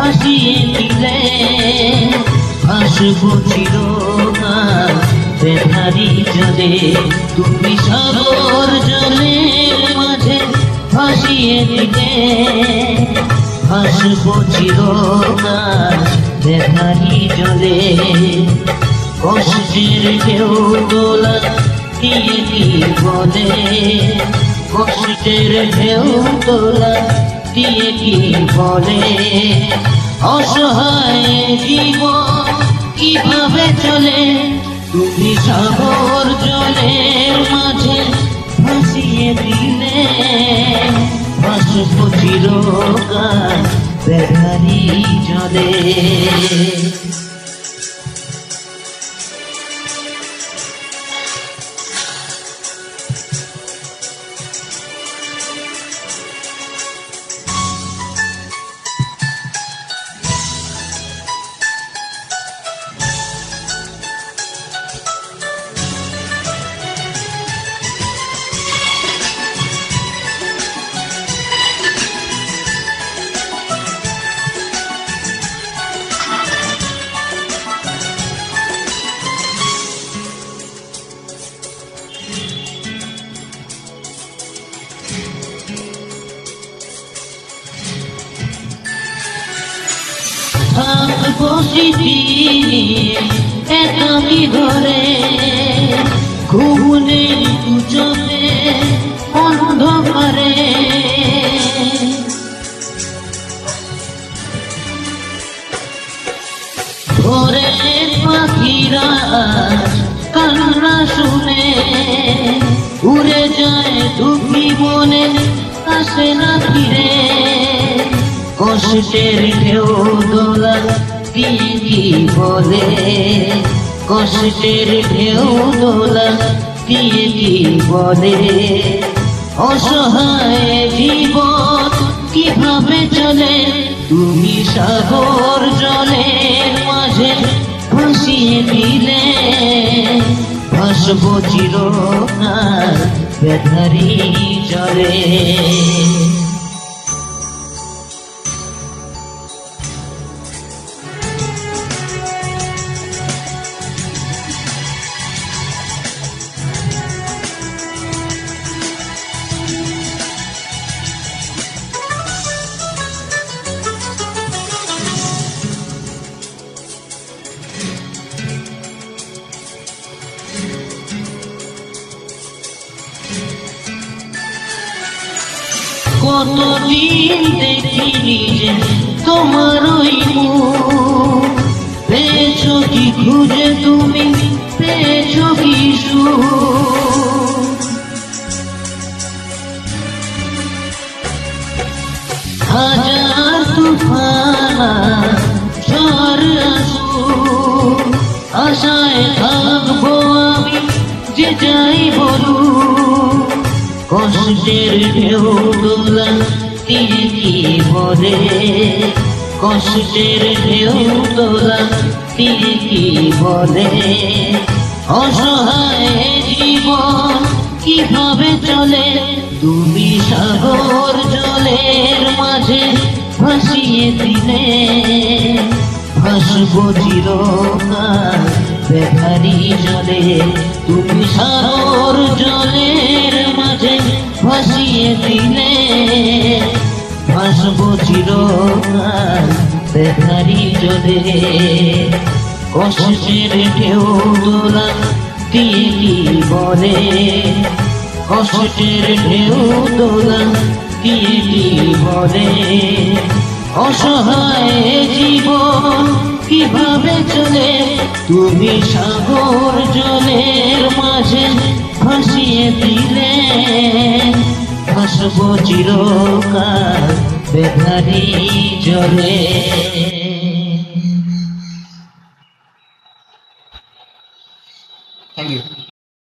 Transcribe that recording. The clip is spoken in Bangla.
ভাসিয়ে দিলে ভাসবো চিরকাল বেধারি জলে। তুমি সাগর জলের মাঝে ভাসিয়ে দিলে ভাসবো চিরকাল বেধারি জলে। কষ্টের ঢেউ দোলা দিয়ে কি বলে, কষ্টের ঢেউ দোলা দিয়ে কি বলে, অসহায় জীবন কিভাবে চলে। তুমি সাগর জলের মাঝে ভাসিয়ে দিলে ভাসবো চিরকাল বেধারি জলে। থাকবো স্মৃতি একাকী ঘরে, ঘুম নেই দু চোখে অন্ধকারে। ভোরের পাখিরা কান্না শুনে উড়ে যায় দুঃখী মনে আসে না ফিরে। কষ্টের ঢেউ দোলা দিয়ে কি বলে, কষ্টের ঢেউ দোলা দিয়ে কি বলে, অসহায় জীবন কিভাবে চলে। তুমি সাগর জলের মাঝে ভাসিয়ে দিলে ভাসবো চিরকাল বেধারি জলে। কতদিন দেখিনি যে তোমার ওই মুখ, পেয়েছো কি খুঁজে তুমি, পেয়েছো কি সুখ। হাজার তুফান ঝড় আসুক, আশায় থাকবো আমি যে যাই বলুক। কষ্টের ঢেউ দোলা দিয়ে কি বলে, কষ্টের ঢেউ দোলা দিয়ে কি বলে, অসহায় জীবন কিভাবে চলে। তুমি সাগর জলের মাঝে ভাসিয়ে দিলে ভাসবো চিরকাল বেধারি জলে। তুমি সাগর জলের মাঝে ভাসিয়ে দিলে ভাসবো চিরকাল বেধারি জলে। কষ্টের ঢেউ দোলা দিয়ে কি বলে, কষ্টের ঢেউ দোলা দিয়ে কি বলে, অসহায় জীবন কিভাবে চলে। তুমি সাগর জলের মাঝে ভাসিয়ে দিলে ভাসবো চিরকাল বেধারি জলে।